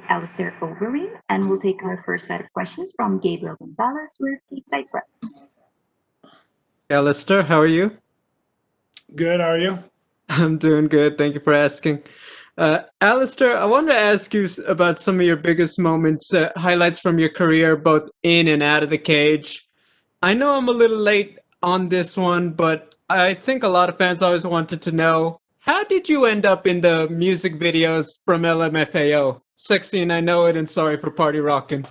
Alistair Overeem, and we'll take our first set of questions from Gabriel Gonzalez with Stateside Press. Alistair, how are you? Good, how are you? I'm doing good. Thank you for asking. Alistair, I wanted to ask you about some of your biggest moments, highlights from your career, both in and out of the cage. I know I'm a little late on this one, but I think a lot of fans always wanted to know, how did you end up in the music videos from LMFAO? Sexy and I Know It and Sorry for Party Rockin'.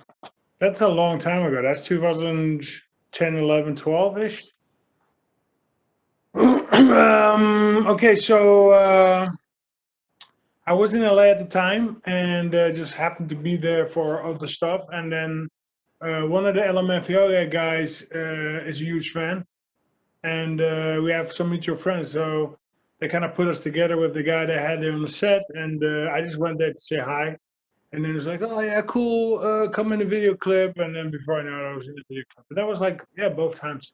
That's a long time ago. That's 2010, 11, 12-ish. Okay, so I was in LA at the time and just happened to be there for other stuff. And then one of the LMFAO guys is a huge fan. And we have some mutual friends. So they kind of put us together with the guy that had there on the set. And I just went there to say hi. And then it was like, oh, yeah, cool. Come in the video clip. And then before I know it, I was in the video clip. But that was like, yeah, both times.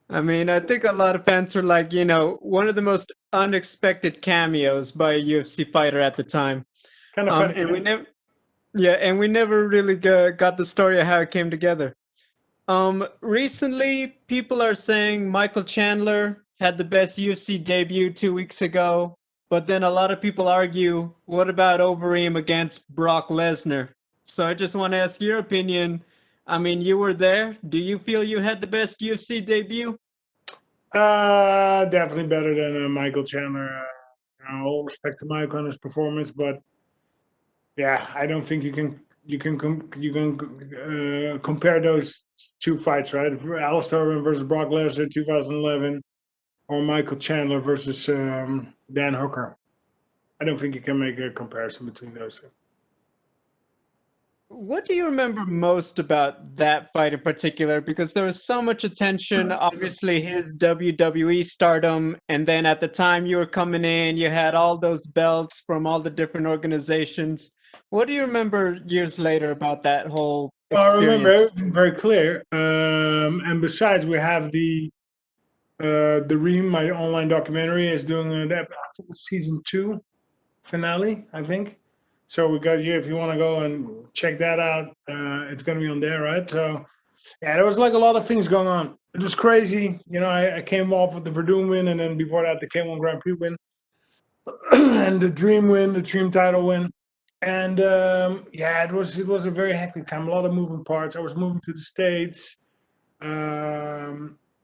I mean, I think a lot of fans were like, one of the most unexpected cameos by a UFC fighter at the time. Kind of funny. And we never really got the story of how it came together. Recently, people are saying Michael Chandler had the best UFC debut 2 weeks ago, but then a lot of people argue, what about Overeem against Brock Lesnar? So I just want to ask your opinion. I mean, you were there. Do you feel you had the best UFC debut? Definitely better than Michael Chandler. All respect to Michael and his performance, but yeah, I don't think you can compare those two fights, right? Alistair Overeem versus Brock Lesnar 2011, or Michael Chandler versus Dan Hooker. I don't think you can make a comparison between those two. What do you remember most about that fight in particular? Because there was so much attention, obviously his WWE stardom, and then at the time you were coming in, you had all those belts from all the different organizations. What do you remember years later about that whole experience? I remember everything very clear. And besides, we have the Reem, my online documentary, is doing that. I think it's season 2 finale, I think. So we got you, if you want to go and check that out, it's going to be on there, right? So, yeah, there was like a lot of things going on. It was crazy. I came off with the Verdun win, and then before that, the K1 Grand Prix win, and the Dream win, the Dream title win. And yeah, it was a very hectic time. A lot of moving parts. I was moving to the States.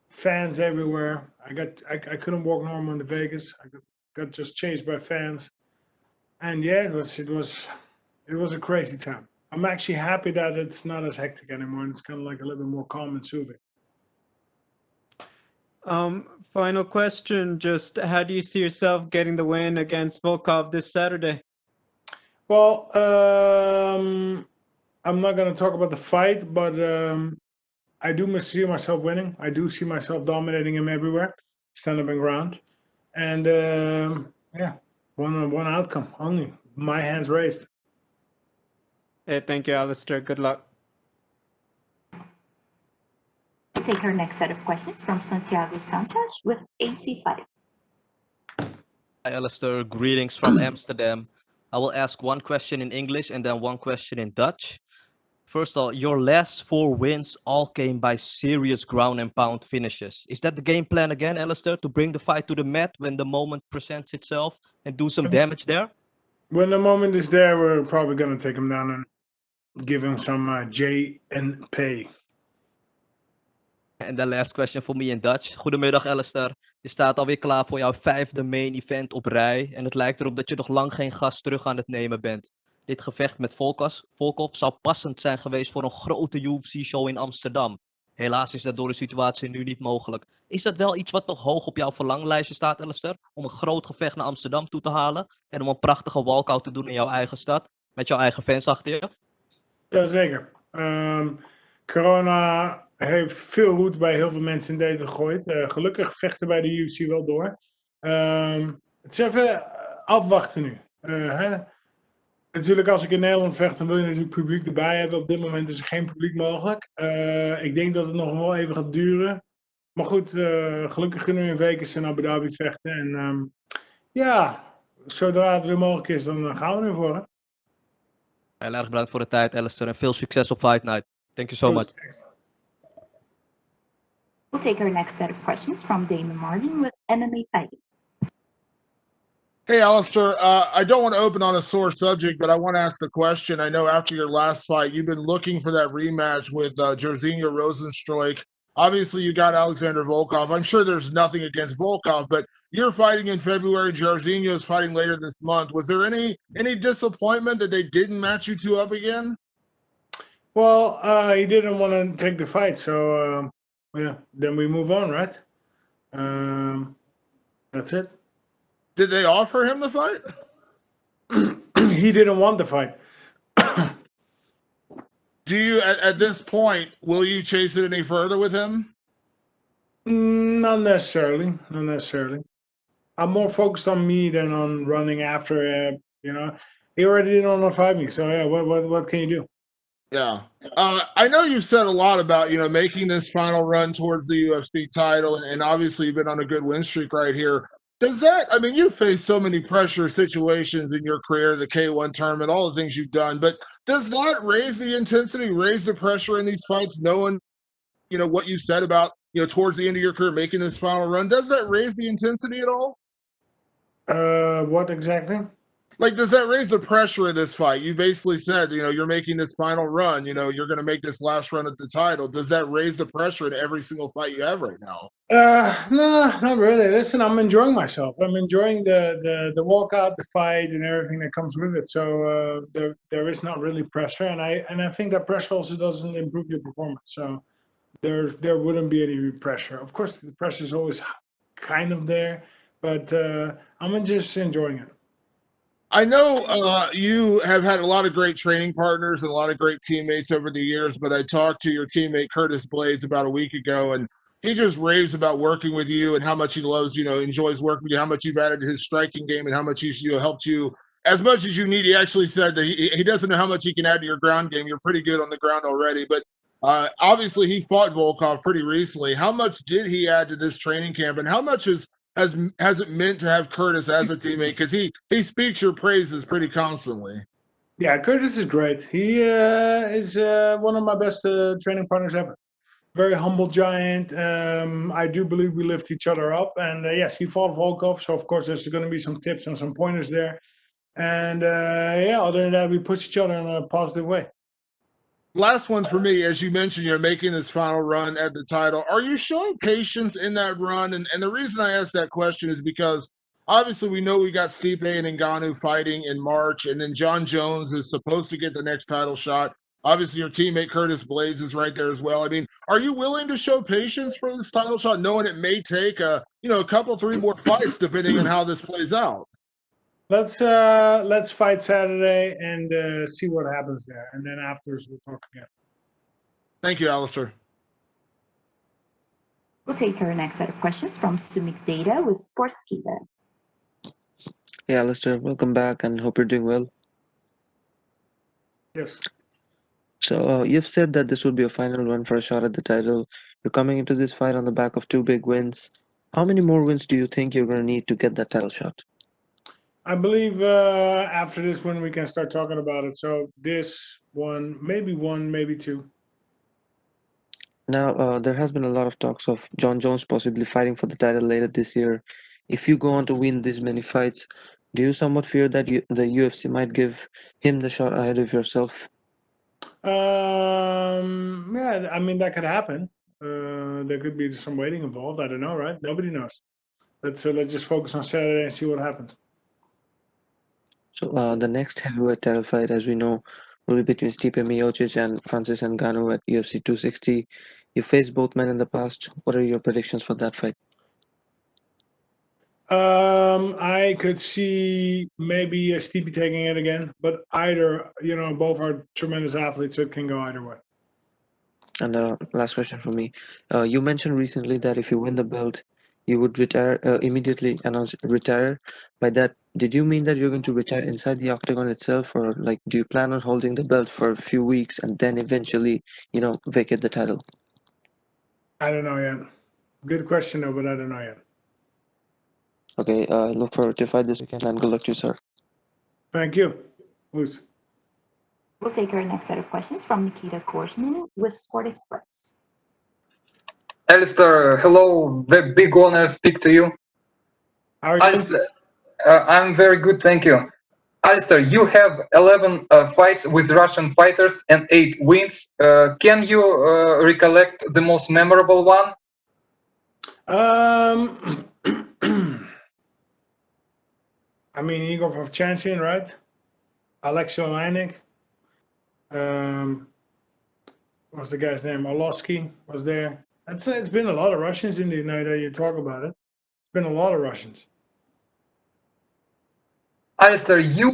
Fans everywhere. I couldn't walk normal in the Vegas. I got just chased by fans. And yeah, it was a crazy time. I'm actually happy that it's not as hectic anymore, and it's kind of like a little bit more calm and soothing. Final question, just how do you see yourself getting the win against Volkov this Saturday? Well, I'm not going to talk about the fight, but I do see myself winning. I do see myself dominating him everywhere, stand up and ground. And yeah, one outcome only. My hands raised. Hey, thank you, Alistair. Good luck. We'll take our next set of questions from Santiago Sanchez with 85. Hi, Alistair. Greetings from Amsterdam. I will ask one question in English and then one question in Dutch. First of all, your last 4 wins all came by serious ground and pound finishes. Is that the game plan again, Alistair, to bring the fight to the mat when the moment presents itself and do some damage there? When the moment is there, we're probably going to take him down and give him some J and pay. En de last question for me in Dutch. Goedemiddag, Alistair. Je staat alweer klaar voor jouw 5e main event op rij. En het lijkt erop dat je nog lang geen gas terug aan het nemen bent. Dit gevecht met Volkov zou passend zijn geweest voor een grote UFC-show in Amsterdam. Helaas is dat door de situatie nu niet mogelijk. Is dat wel iets wat nog hoog op jouw verlanglijstje staat, Alistair? Om een groot gevecht naar Amsterdam toe te halen? En om een prachtige walkout te doen in jouw eigen stad? Met jouw eigen fans achter je? Jazeker. Corona heeft veel roet bij heel veel mensen in deze gegooid. Gelukkig vechten bij de UFC wel door. Het is even afwachten nu. Natuurlijk, als ik in Nederland vecht, dan wil je natuurlijk publiek erbij hebben. Op dit moment is er geen publiek mogelijk. Ik denk dat het nog wel even gaat duren. Maar goed, gelukkig kunnen we in Vegas en Abu Dhabi vechten. En ja, zodra het weer mogelijk is, dan gaan we ervoor. Hè? Heel erg bedankt voor de tijd, Alistair. En veel succes op Fight Night. Thank you so much. Thanks. We'll take our next set of questions from Damon Martin with MMA Fighting. Hey, Alistair, I don't want to open on a sore subject, but I want to ask the question. I know after your last fight, you've been looking for that rematch with Jairzinho Rozenstruik. Obviously, you got Alexander Volkov. I'm sure there's nothing against Volkov, but you're fighting in February. Jairzinho is fighting later this month. Was there any disappointment that they didn't match you two up again? Well, he didn't want to take the fight, so yeah, then we move on, right? That's it. Did they offer him the fight? He didn't want the fight. Do you, at this point, will you chase it any further with him? Not necessarily. Not necessarily. I'm more focused on me than on running after. You know, he already didn't want to fight me, so yeah. What can you do? Yeah. I know you've said a lot about, making this final run towards the UFC title, and obviously you've been on a good win streak right here. Does that, I mean, you've faced so many pressure situations in your career, the K1 tournament, all the things you've done, but does that raise the intensity, raise the pressure in these fights, knowing, what you said about, towards the end of your career, making this final run? Does that raise the intensity at all? What exactly? Like, does that raise the pressure in this fight? You basically said, you're making this final run, you're going to make this last run at the title. Does that raise the pressure in every single fight you have right now? No, not really. Listen, I'm enjoying myself. I'm enjoying the walkout, the fight, and everything that comes with it. So there is not really pressure, and I think that pressure also doesn't improve your performance. So there wouldn't be any pressure. Of course, the pressure is always kind of there, but I'm just enjoying it. I know you have had a lot of great training partners and a lot of great teammates over the years, but I talked to your teammate Curtis Blades about a week ago, and he just raves about working with you and how much he loves, enjoys working with you, how much you've added to his striking game, and how much he's helped you as much as you need. He actually said that he doesn't know how much he can add to your ground game. You're pretty good on the ground already, but obviously he fought Volkov pretty recently. How much did he add to this training camp, and how much has it meant to have Curtis as a teammate? Because he speaks your praises pretty constantly. Yeah, Curtis is great. He is one of my best training partners ever. Very humble giant. I do believe we lift each other up. And yes, he fought Volkov, so of course there's going to be some tips and some pointers there. And yeah, other than that, we push each other in a positive way. Last one for me, as you mentioned, you're making this final run at the title. Are you showing patience in that run? And the reason I ask that question is because obviously we know we got Stipe and Ngannou fighting in March, and then John Jones is supposed to get the next title shot. Obviously, your teammate Curtis Blades is right there as well. I mean, are you willing to show patience for this title shot, knowing it may take a couple, 3 more fights depending on how this plays out? Let's fight Saturday and see what happens there. And then afterwards we'll talk again. Thank you, Alistair. We'll take our next set of questions from Sumik Data with Sportskeeda. Hey, Alistair, welcome back and hope you're doing well. Yes. So, you've said that this would be a final run for a shot at the title. You're coming into this fight on the back of 2 big wins. How many more wins do you think you're going to need to get that title shot? I believe after this win we can start talking about it. So this one, maybe 2. Now, there has been a lot of talks of John Jones possibly fighting for the title later this year. If you go on to win these many fights, do you somewhat fear that the UFC might give him the shot ahead of yourself? Yeah, I mean that could happen. There could be some waiting involved. I don't know, right? Nobody knows. Let's just focus on Saturday and see what happens. So, the next heavyweight title fight, as we know, will be between Stipe Miocic and Francis Ngannou at UFC 260. You faced both men in the past. What are your predictions for that fight? I could see maybe Stipe taking it again, but either, both are tremendous athletes, so it can go either way. And last question from me. You mentioned recently that if you win the belt, you would retire immediately announce retire. By that, did you mean that you're going to retire inside the octagon itself, or like do you plan on holding the belt for a few weeks and then eventually, vacate the title? I don't know yet. Good question though, but I don't know yet. Okay, look forward to fight this weekend and good luck to you, sir. Thank you. Who's? We'll take our next set of questions from Nikita Korsnin with Sport Express. Alistair, hello. Big honor speak to you. How are you? Alistair, I'm very good, thank you. Alistair, you have 11 fights with Russian fighters and 8 wins. Can you recollect the most memorable one? I mean, Igor Vovchansian, right? Alexei Oleinik. What's the guy's name? Orlovsky was there. It's been a lot of Russians in the night that you talk about it. It's been a lot of Russians. Alistair, you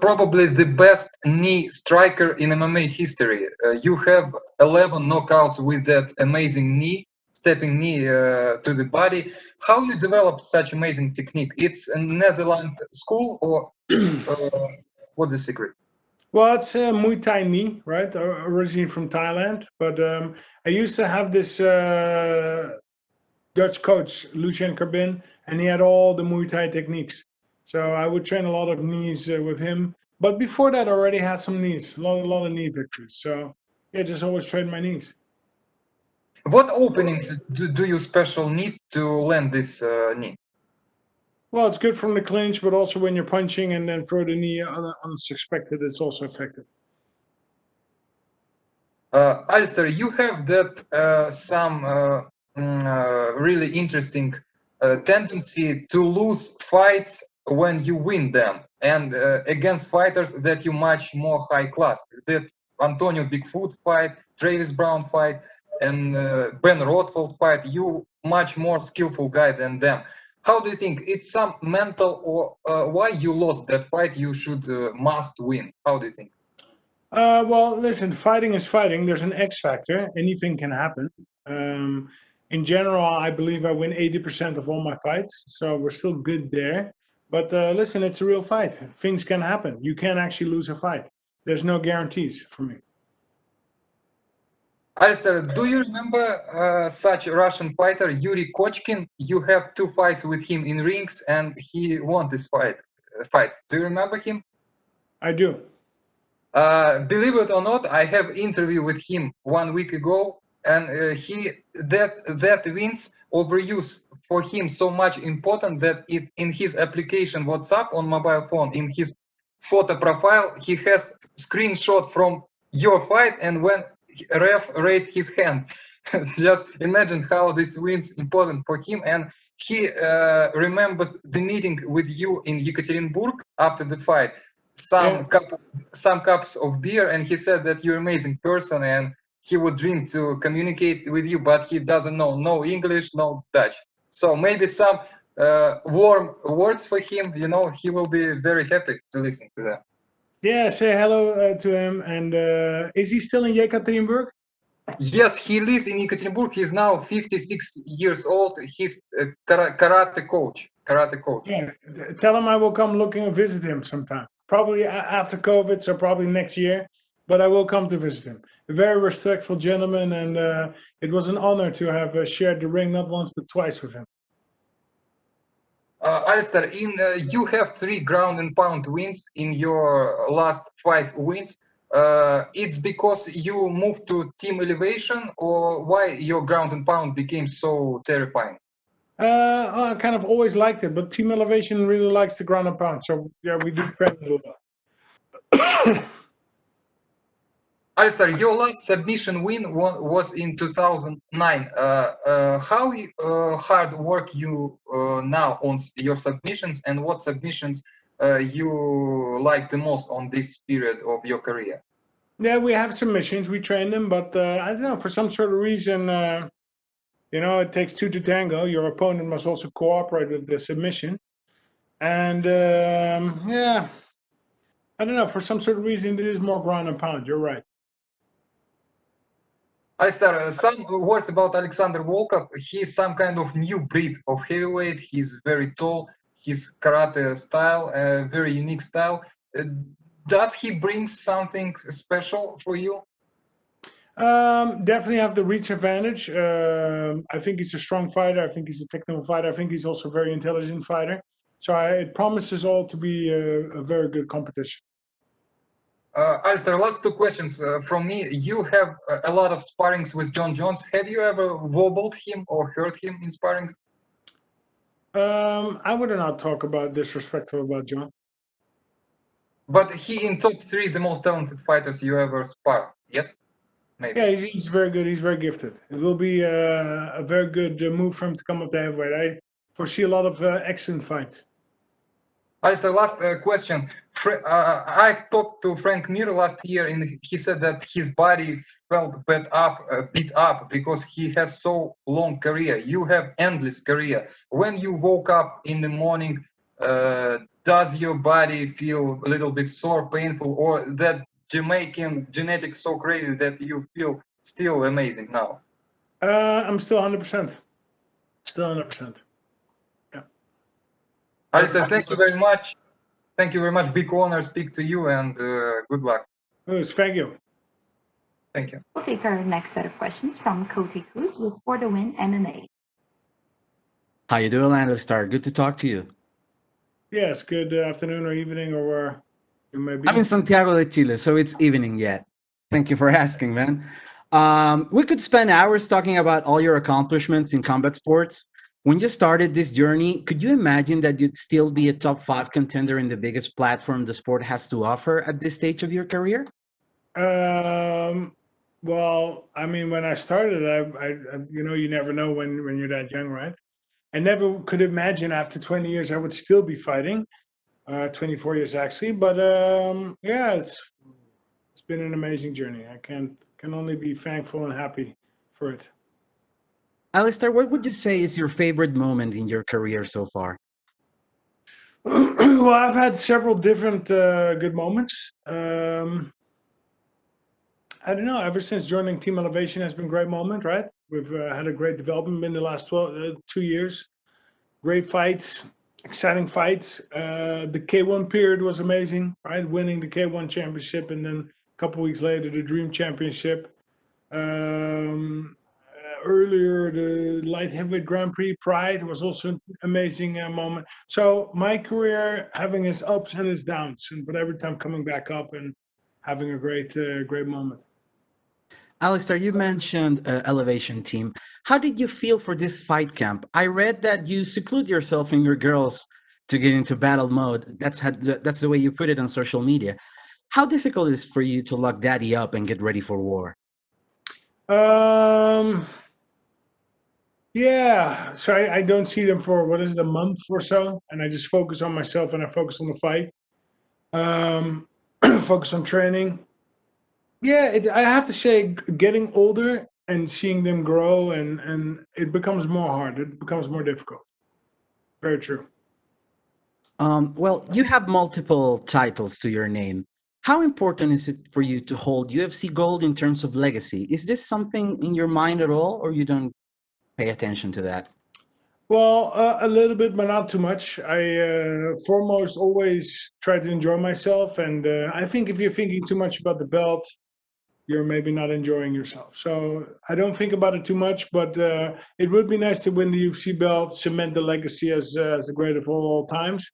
probably the best knee striker in MMA history. You have 11 knockouts with that amazing knee, stepping knee to the body. How you developed such amazing technique? It's a Netherlands school or what's the secret? Well, it's a Muay Thai knee, right? Originally from Thailand. But I used to have this Dutch coach, Lucien Carbin, and he had all the Muay Thai techniques. So I would train a lot of knees with him. But before that, I already had some knees, a lot of knee victories. So yeah, just always train my knees. What openings do you special need to land this knee? Well, it's good from the clinch, but also when you're punching and then throw the knee unsuspected, it's also effective. Alistair, you have that some really interesting tendency to lose fights when you win them, and against fighters that you much more high class. That Antonio Bigfoot fight, Travis Brown fight, and Ben Rothfeld fight. You much more skillful guy than them. How do you think it's some mental or why you lost that fight? You should must win. How do you think? Well, listen, fighting is fighting. There's an X factor. Anything can happen. In general, I believe I win 80% of all my fights, so we're still good there. But listen, it's a real fight. Things can happen. You can actually lose a fight. There's no guarantees for me. Alistair, do you remember such a Russian fighter, Yuri Kochkin? You have 2 fights with him in rings, and he won this fights. Do you remember him? I do. Believe it or not, I have interview with him 1 week ago, and that wins overuse for him so much important that in his application WhatsApp on mobile phone, in his photo profile, he has screenshot from your fight, and when ref raised his hand. Just imagine how this wins important for him, and he remembers the meeting with you in Yekaterinburg after the fight. Some cups of beer, and he said that you're an amazing person, and he would dream to communicate with you, but he doesn't know no English, no Dutch. So maybe some warm words for him. You know, he will be very happy to listen to them. Yeah, say hello to him. And is he still in Yekaterinburg? Yes, he lives in Yekaterinburg. He's now 56 years old. He's a karate coach. Yeah, tell him I will come looking and visit him sometime. Probably after COVID, so probably next year. But I will come to visit him. A very respectful gentleman, and it was an honor to have shared the ring not once but twice with him. Alistair, you have 3 ground and pound wins in your last 5 wins. It's because you moved to Team Elevation, or why your ground and pound became so terrifying? I kind of always liked it, but Team Elevation really likes the ground and pound. So yeah, we do train a lot. Alistair, your last submission win was in 2009. How hard work you now on your submissions, and what submissions you like the most on this period of your career? Yeah, we have submissions. We train them, but I don't know, for some sort of reason, you know, it takes 2 to tango. Your opponent must also cooperate with the submission. And yeah, I don't know, for some sort of reason, it is more ground and pound. You're right. Alistair, some words about Alexander Volkov. He's some kind of new breed of heavyweight. He's very tall. His karate style, very unique style. Does he bring something special for you? Definitely have the reach advantage. I think he's a strong fighter. I think he's a technical fighter. I think he's also a very intelligent fighter. So it promises all to be a very good competition. Alistair, last two questions from me. You have a lot of sparrings with John Jones. Have you ever wobbled him or hurt him in sparrings? I would not talk about disrespectful about John. But he in top 3 the most talented fighters you ever sparred. Yes, maybe. Yeah, he's very good. He's very gifted. It will be a very good move for him to come up to heavyweight. I foresee a lot of excellent fights. Alistair, last question. I've talked to Frank Mir last year, and he said that his body felt beat up because he has so long career. You have endless career. When you woke up in the morning, does your body feel a little bit sore, painful, or that Jamaican genetics so crazy that you feel still amazing now? I'm still 100%. Still 100%. Alistair, thank you very much. Thank you very much. Big honor speak to you, and good luck. Thank you. Thank you. We'll take our next set of questions from Cody Cruz with For the Win MMA. How you doing, Alistair? Good to talk to you. Yes, good afternoon or evening or where you may be. I'm in Santiago de Chile, so it's evening yet. Thank you for asking, man. We could spend hours talking about all your accomplishments in combat sports. When you started this journey, could you imagine that you'd still be a top 5 contender in the biggest platform the sport has to offer at this stage of your career? Well, I mean, when I started, I you never know when you're that young, right? I never could imagine after 20 years I would still be fighting. 24 years actually, but yeah, it's been an amazing journey. I can only be thankful and happy for it. Alistair, what would you say is your favorite moment in your career so far? Well, I've had several different good moments. I don't know. Ever since joining Team Elevation has been a great moment, right? We've had a great development in the last 2 years. Great fights, exciting fights. The K1 period was amazing, right? Winning the K1 championship and then a couple weeks later the Dream Championship. Earlier, the light heavyweight Grand Prix Pride was also an amazing moment. So my career having its ups and its downs, but every time coming back up and having a great moment. Alistair, you mentioned Elevation Team. How did you feel for this fight camp? I read that you seclude yourself and your girls to get into battle mode. That's the way you put it on social media. How difficult is it for you to lock daddy up and get ready for war? Yeah, so I don't see them for a month or so, and I just focus on myself and I focus on the fight. Focus on training. Yeah, I have to say, getting older and seeing them grow, and it becomes more hard. It becomes more difficult. Very true. Well, you have multiple titles to your name. How important is it for you to hold UFC gold in terms of legacy? Is this something in your mind at all, or you don't pay attention to that? Well, a little bit, but not too much. I foremost always try to enjoy myself, and I think if you're thinking too much about the belt, you're maybe not enjoying yourself. So I don't think about it too much, but it would be nice to win the UFC belt, cement the legacy as the great of all times.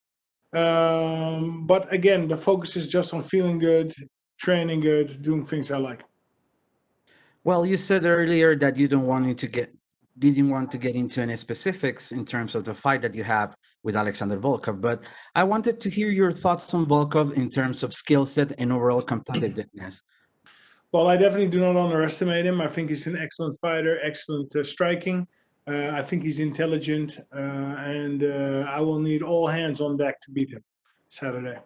But again, the focus is just on feeling good, training good, doing things I like. Well, you said earlier that you didn't want to get into any specifics in terms of the fight that you have with Alexander Volkov, but I wanted to hear your thoughts on Volkov in terms of skill set and overall competitiveness. Well, I definitely do not underestimate him. I think he's an excellent fighter, excellent striking. I think he's intelligent, and I will need all hands on deck to beat him Saturday.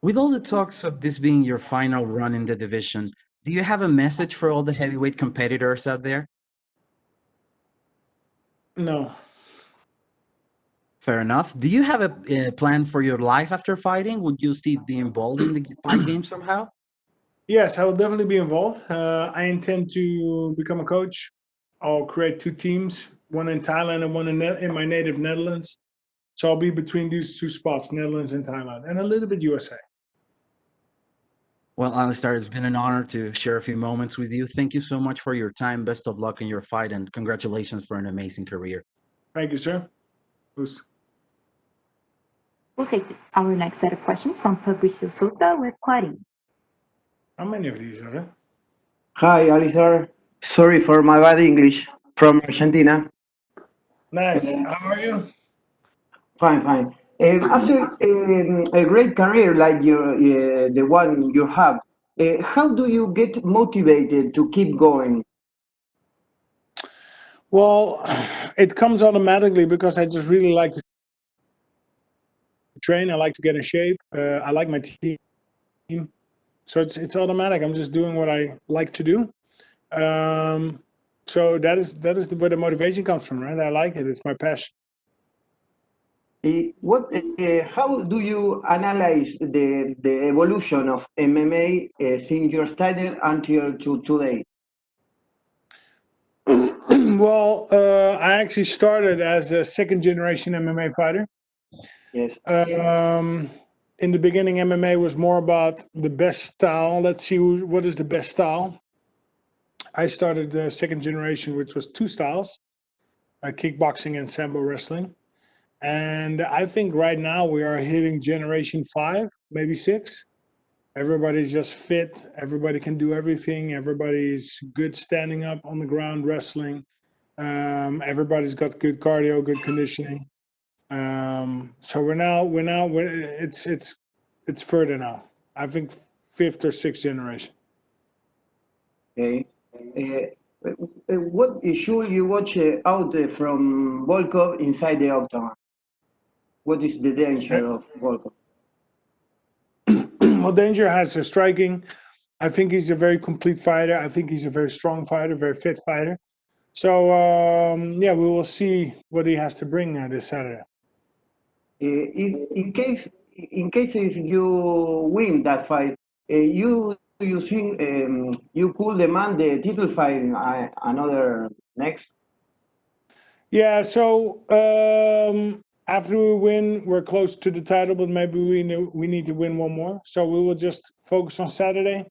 With all the talks of this being your final run in the division, do you have a message for all the heavyweight competitors out there? No. Fair enough. Do you have a plan for your life after fighting? Would you still be involved in the fight game somehow? Yes, I will definitely be involved. I intend to become a coach. I'll create 2 teams, one in Thailand and one in my native Netherlands. So I'll be between these 2 spots, Netherlands and Thailand, and a little bit USA. Well, Alistair, it's been an honor to share a few moments with you. Thank you so much for your time. Best of luck in your fight, and congratulations for an amazing career. Thank you, sir. Bruce. We'll take our next set of questions from Fabricio Sosa with Quaddy. How many of these are there? Hi, Alistair. Sorry for my bad English from Argentina. Nice. How are you? Fine, fine. After a great career like the one you have, how do you get motivated to keep going? Well, it comes automatically because I just really like to train. I like to get in shape. I like my team. So it's automatic. I'm just doing what I like to do. So that is where the motivation comes from, right? I like it. It's my passion. How do you analyze the evolution of MMA since you started until today? Well, I actually started as a second generation MMA fighter. Yes. In the beginning, MMA was more about the best style. Let's see what is the best style. I started the second generation, which was two styles, kickboxing and sambo wrestling. And I think right now we are hitting generation 5, maybe 6. Everybody's just fit. Everybody can do everything. Everybody's good standing up on the ground wrestling. Everybody's got good cardio, good conditioning. So it's further now. I think 5th or 6th generation. Okay. What should you watch out from Volkov inside the octagon? What is the danger of Volkov? Well, Danger has a striking. I think he's a very complete fighter. I think he's a very strong fighter, very fit fighter. So yeah, we will see what he has to bring this Saturday. In case if you win that fight, you think you could demand the title fight another next? Yeah. So after we win, we're close to the title, but maybe we need to win one more. So we will just focus on Saturday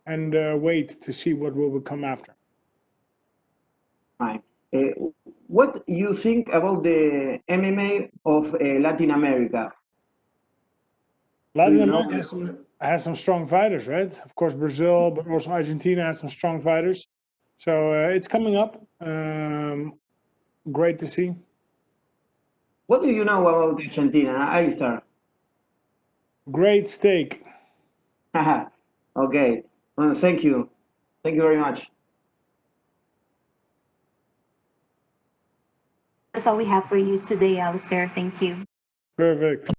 and wait to see what will come after. Right. What you think about the MMA of Latin America? Latin America has some strong fighters, right? Of course, Brazil, but also Argentina has some strong fighters. So it's coming up. Great to see. What do you know about Argentina, Alistair? Great steak. Okay. Well, thank you. Thank you very much. That's all we have for you today, Alistair. Thank you. Perfect.